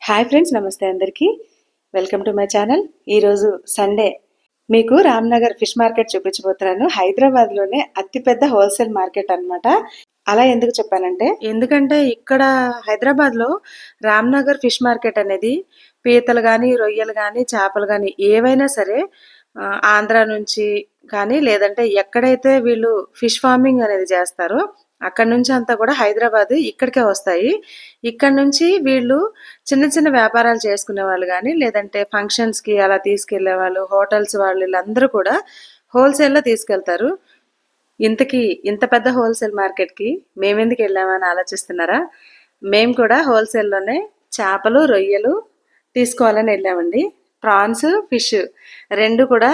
Hi friends, నమస్తే అందరికీ. Welcome to my channel. ఈరోజు సండే మీకు రామ్నగర్ ఫిష్ మార్కెట్ చూపించబోతున్నాను. హైదరాబాద్లోనే అతిపెద్ద హోల్సేల్ మార్కెట్ అన్నమాట. అలా ఎందుకు చెప్పానంటే, ఎందుకంటే ఇక్కడ హైదరాబాద్లో రామ్నగర్ ఫిష్ మార్కెట్ అనేది పీతలు కానీ, రొయ్యలు కానీ, చేపలు కానీ ఏవైనా సరే ఆంధ్ర నుంచి కానీ, లేదంటే ఎక్కడైతే వీళ్ళు ఫిష్ ఫార్మింగ్ అనేది చేస్తారో అక్కడ నుంచి అంతా కూడా హైదరాబాద్ ఇక్కడికే వస్తాయి. ఇక్కడ నుంచి వీళ్ళు చిన్న చిన్న వ్యాపారాలు చేసుకునే వాళ్ళు కానీ, లేదంటే ఫంక్షన్స్కి అలా తీసుకెళ్లే వాళ్ళు, హోటల్స్ వాళ్ళు, వీళ్ళందరూ కూడా హోల్సేల్లో తీసుకెళ్తారు. ఇంతకీ ఇంత పెద్ద హోల్సేల్ మార్కెట్కి మేమెందుకు వెళ్ళామని ఆలోచిస్తున్నారా? మేము కూడా హోల్సేల్లోనే చేపలు, రొయ్యలు తీసుకోవాలని వెళ్ళామండి. ప్రాన్స్, ఫిష్ రెండు కూడా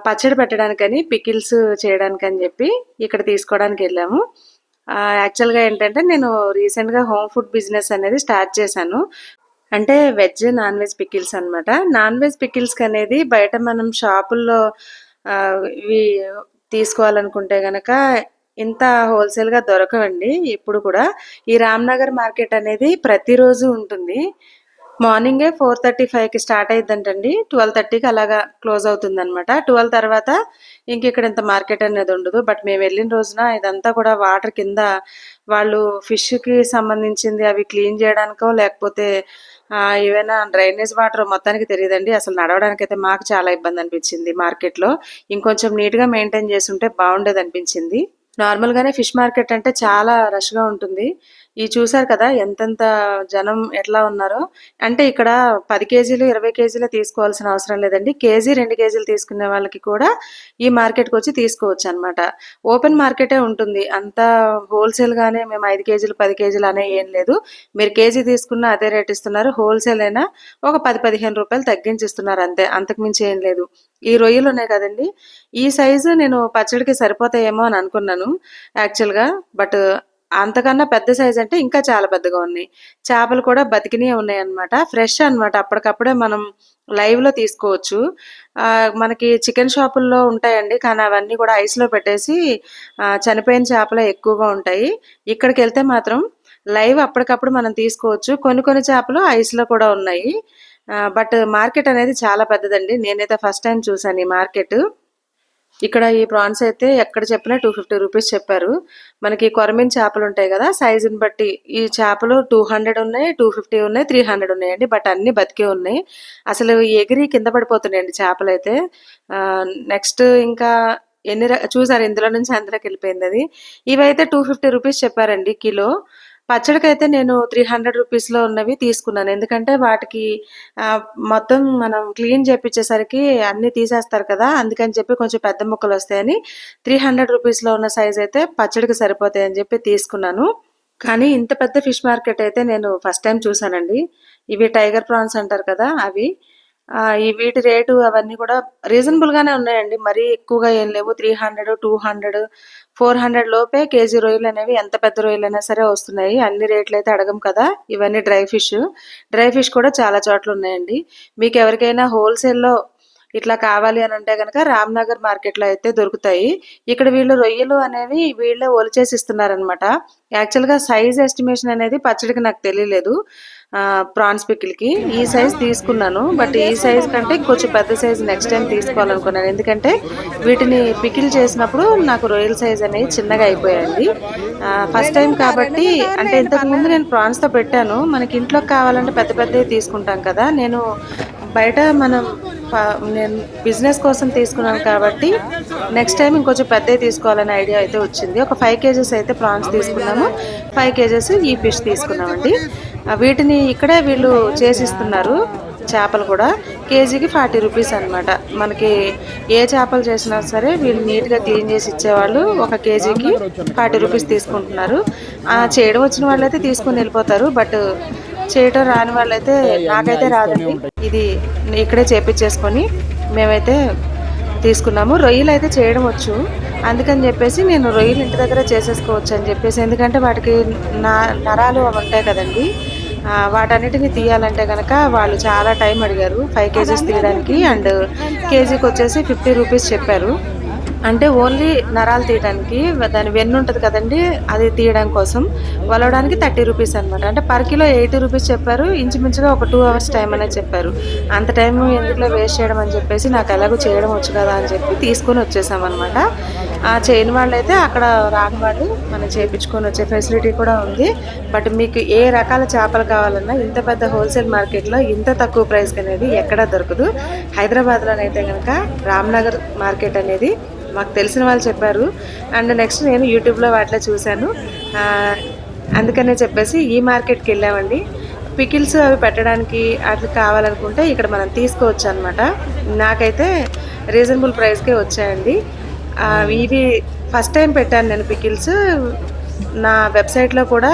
పచ్చడి పెట్టడానికని, పికిల్స్ చేయడానికని చెప్పి ఇక్కడ తీసుకోవడానికి వెళ్ళాము. యాక్చువల్గా ఏంటంటే, నేను రీసెంట్గా హోమ్ ఫుడ్ బిజినెస్ అనేది స్టార్ట్ చేశాను. అంటే వెజ్, నాన్ వెజ్ పికిల్స్ అనమాట. నాన్ వెజ్ పికిల్స్కి అనేది బయట మనం షాపుల్లో ఇవి తీసుకోవాలనుకుంటే గనక ఇంత హోల్సేల్గా దొరకవండి. ఇప్పుడు కూడా ఈ రామ్నగర్ మార్కెట్ అనేది ప్రతిరోజు ఉంటుంది. మార్నింగే 4:35కి స్టార్ట్ అయిద్దంటండి. 12:30కి అలాగా క్లోజ్ అవుతుంది అనమాట. 12 తర్వాత ఇంక ఇక్కడ ఇంత మార్కెట్ అనేది ఉండదు. బట్ మేము వెళ్ళిన రోజున ఇదంతా కూడా వాటర్ కింద వాళ్ళు ఫిష్కి సంబంధించింది అవి క్లీన్ చేయడానికో, లేకపోతే ఏవైనా డ్రైనేజ్ వాటర్ మొత్తానికి తెలియదండి. అసలు నడవడానికి అయితే మాకు చాలా ఇబ్బంది అనిపించింది మార్కెట్లో. ఇంకొంచెం నీట్గా మెయింటైన్ చేస్తుంటే బాగుండేది అనిపించింది. నార్మల్గానే ఫిష్ మార్కెట్ అంటే చాలా రష్గా ఉంటుంది. ఈ చూసారు కదా ఎంతెంత జనం ఎట్లా ఉన్నారో. అంటే ఇక్కడ 10 కేజీలు 20 కేజీలు తీసుకోవాల్సిన అవసరం లేదండి. కేజీ 2 కేజీలు తీసుకునే వాళ్ళకి కూడా ఈ మార్కెట్కి వచ్చి తీసుకోవచ్చు అనమాట. ఓపెన్ మార్కెటే ఉంటుంది. అంత హోల్సేల్గానే మేము 5 కేజీలు 10 కేజీలు అనే ఏం లేదు. మీరు కేజీ తీసుకున్న అదే రేట్ ఇస్తున్నారు. హోల్సేల్ అయినా ఒక 10-15 రూపాయలు తగ్గించి ఇస్తున్నారు అంతే, అంతకుమించి ఏం లేదు. ఈ రొయ్యలు ఉన్నాయి కదండి, ఈ సైజు నేను పచ్చడికి సరిపోతాయేమో అని అనుకున్నాను యాక్చువల్గా. బట్ అంతకన్నా పెద్ద సైజ్ అంటే ఇంకా చాలా పెద్దగా ఉన్నాయి. చేపలు కూడా బతికినవి ఉన్నాయి అనమాట. ఫ్రెష్ అనమాట. అప్పటికప్పుడే మనం లైవ్లో తీసుకోవచ్చు. మనకి చికెన్ షాపుల్లో ఉంటాయండి, కానీ అవన్నీ కూడా ఐస్లో పెట్టేసి చనిపోయిన చేపలే ఎక్కువగా ఉంటాయి. ఇక్కడికి వెళ్తే మాత్రం లైవ్ అప్పటికప్పుడు మనం తీసుకోవచ్చు. కొన్ని చేపలు ఐస్లో కూడా ఉన్నాయి. బట్ మార్కెట్ అనేది చాలా పెద్దదండి. నేనైతే ఫస్ట్ టైం చూసాను ఈ మార్కెట్. ఇక్కడ ఈ ప్రాన్స్ అయితే ఎక్కడ చెప్పినా 250 రూపీస్ చెప్పారు. మనకి కొరమీన్ చేపలు ఉంటాయి కదా, సైజుని బట్టి ఈ చేపలు 200 ఉన్నాయి, 250 ఉన్నాయి, 300 ఉన్నాయండి. బట్ అన్ని బతికే ఉన్నాయి. అసలు ఎగిరి కింద పడిపోతున్నాయండి చేపలు అయితే. నెక్స్ట్ ఇంకా చూసారు, ఇందులో నుంచి అందులోకి వెళ్ళిపోయింది అది. ఇవైతే 250 రూపీస్ చెప్పారండి కిలో. పచ్చడికైతే నేను 300 రూపీస్లో ఉన్నవి తీసుకున్నాను. ఎందుకంటే వాటికి మొత్తం మనం క్లీన్ చేపించేసరికి అన్నీ తీసేస్తారు కదా, అందుకని చెప్పి కొంచెం పెద్ద ముక్కలు వస్తాయని 300 రూపీస్లో ఉన్న సైజ్ అయితే పచ్చడికి సరిపోతాయని చెప్పి తీసుకున్నాను. కానీ ఇంత పెద్ద ఫిష్ మార్కెట్ అయితే నేను ఫస్ట్ టైం చూసానండి. ఇవి టైగర్ ప్రాన్స్ అంటారు కదా, అవి ఈ వీటి రేటు అవన్నీ కూడా రీజనబుల్గానే ఉన్నాయండి. మరీ ఎక్కువగా ఏం లేవు. 300, 200, 400 లోపే కేజీ రొయ్యలు అనేవి, ఎంత పెద్ద రొయ్యలైనా సరే వస్తున్నాయి. అన్ని రేట్లు అయితే అడగం కదా. ఇవన్నీ డ్రై ఫిష్ కూడా చాలా చోట్ల ఉన్నాయండి. మీకు ఎవరికైనా హోల్సేల్లో ఇట్లా కావాలి అని అంటే కనుక రామ్నగర్ మార్కెట్లో అయితే దొరుకుతాయి. ఇక్కడ వీళ్ళు రొయ్యలు అనేవి వీళ్ళే ఒలిచేసి ఇస్తున్నారనమాట. యాక్చువల్గా సైజ్ ఎస్టిమేషన్ అనేది పచ్చడికి నాకు తెలియలేదు. ప్రాన్స్ పికిల్కి ఈ సైజ్ తీసుకున్నాను. బట్ ఈ సైజ్ కంటే కొంచెం పెద్ద సైజ్ నెక్స్ట్ టైం తీసుకోవాలనుకున్నాను. ఎందుకంటే వీటిని పికిల్ చేసినప్పుడు నాకు రొయ్యల సైజ్ అనేది చిన్నగా అయిపోయింది. ఫస్ట్ టైం కాబట్టి, అంటే ఇంతకు ముందు నేను ప్రాన్స్తో పెట్టాను. మనకి ఇంట్లోకి కావాలంటే పెద్ద పెద్దవి తీసుకుంటాం కదా. నేను నేను బిజినెస్ కోసం తీసుకున్నాను కాబట్టి నెక్స్ట్ టైం ఇంకొంచెం పెద్దవి తీసుకోవాలనే ఐడియా అయితే వచ్చింది. ఒక 5 కేజెస్ అయితే ప్రాన్స్ తీసుకున్నాము, 5 కేజెస్ ఈ ఫిష్ తీసుకున్నామండి. వీటిని ఇక్కడే వీళ్ళు చేసిస్తున్నారు. చేపలు కూడా కేజీకి 40 రూపీస్ అనమాట. మనకి ఏ చేపలు చేసినా సరే వీళ్ళు నీట్గా క్లీన్ చేసి ఇచ్చేవాళ్ళు. ఒక కేజీకి 40 రూపీస్ తీసుకుంటున్నారు. చేయడం వచ్చిన వాళ్ళైతే తీసుకొని వెళ్ళిపోతారు. బట్ చేయటం రాని వాళ్ళైతే, నాకైతే రాదండి, ఇది ఇక్కడే చేపించేసుకొని మేమైతే తీసుకున్నాము. రొయ్యలు అయితే చేయడం వచ్చు, అందుకని చెప్పేసి నేను రొయ్యలు ఇంటి దగ్గర చేసేసుకోవచ్చు అని చెప్పేసి. ఎందుకంటే వాటికి నరాలు అవి ఉంటాయి కదండి, వాటన్నిటిని తీయాలంటే కనుక వాళ్ళు చాలా టైం అడిగారు 5 కేజీస్ తీయడానికి. అండ్ కేజీకి వచ్చేసి 50 రూపీస్ చెప్పారు. అంటే ఓన్లీ నరాలు తీయడానికి, దాని వెన్ను ఉంటుంది కదండి, అది తీయడం కోసం వలవడానికి 30 రూపీస్ అనమాట. అంటే పర్ కిలో 80 రూపీస్ చెప్పారు. ఇంచుమించుగా ఒక 2 అవర్స్ టైం అనేది చెప్పారు. అంత టైం ఎందుకులో వేస్ట్ చేయడం అని చెప్పేసి, నాకు ఎలాగో చేయడం వచ్చు కదా అని చెప్పి తీసుకొని వచ్చేసామన్నమాట. ఆ చేయని వాళ్ళైతే అక్కడ రాని వాళ్ళు మనం చేయించుకొని వచ్చే ఫెసిలిటీ కూడా ఉంది. బట్ మీకు ఏ రకాల చేపలు కావాలన్నా ఇంత పెద్ద హోల్సేల్ మార్కెట్లో ఇంత తక్కువ ప్రైస్కి అనేది ఎక్కడా దొరకదు. హైదరాబాద్లోనైతే కనుక రామ్నగర్ మార్కెట్ అనేది మాకు తెలిసిన వాళ్ళు చెప్పారు. అండ్ నెక్స్ట్ నేను యూట్యూబ్లో వాటిలో చూశాను. అందుకనే చెప్పేసి ఈ మార్కెట్కి వెళ్ళామండి. పికిల్స్ అవి పెట్టడానికి అట్లా కావాలనుకుంటే ఇక్కడ మనం తీసుకోవచ్చు అనమాట. నాకైతే రీజనబుల్ ప్రైస్కే వచ్చాయండి. ఇవి ఫస్ట్ టైం పెట్టాను నేను పికిల్స్. నా వెబ్సైట్లో కూడా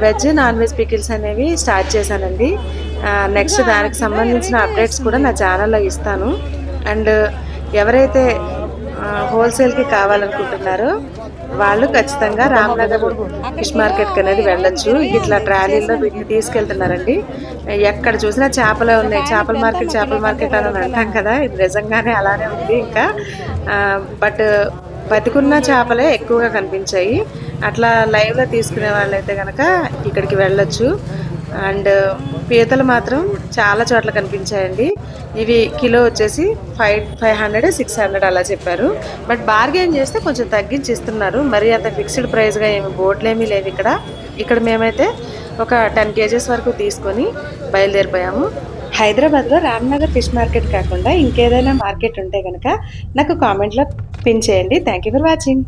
వెజ్ నాన్ వెజ్ పికిల్స్ అనేవి స్టార్ట్ చేశానండి. నెక్స్ట్ దానికి సంబంధించిన అప్డేట్స్ కూడా నా ఛానల్లో ఇస్తాను. అండ్ ఎవరైతే హోల్సేల్కి కావాలనుకుంటున్నారో వాళ్ళు ఖచ్చితంగా రామ్నగర్ ఫిష్ మార్కెట్కి అనేది వెళ్ళొచ్చు. ఇట్లా ట్రాలీల్లో వీటిని తీసుకెళ్తున్నారండి. ఎక్కడ చూసినా చేపలే ఉన్నాయి. చేపల మార్కెట్ అని అంటాం కదా, ఇది నిజంగానే అలానే ఉంది. ఇంకా బట్ బతికున్న చేపలే ఎక్కువగా కనిపించాయి. అట్లా లైవ్లో తీసుకునే వాళ్ళైతే కనుక ఇక్కడికి వెళ్ళొచ్చు. అండ్ పీతలు మాత్రం చాలా చోట్ల కనిపించాయండి. ఇవి కిలో వచ్చేసి 500 600 అలా చెప్పారు. బట్ బార్గెన్ చేస్తే కొంచెం తగ్గించి ఇస్తున్నారు. మరి అంత ఫిక్స్డ్ ప్రైస్గా ఏమి బోర్డులు ఏమీ లేవు ఇక్కడ మేమైతే ఒక 10 kgs వరకు తీసుకొని బయలుదేరిపోయాము. హైదరాబాద్లో రామ్నగర్ ఫిష్ మార్కెట్ కాకుండా ఇంకేదైనా మార్కెట్ ఉంటే కనుక నాకు కామెంట్లో పిన్ చేయండి. Thank you for watching.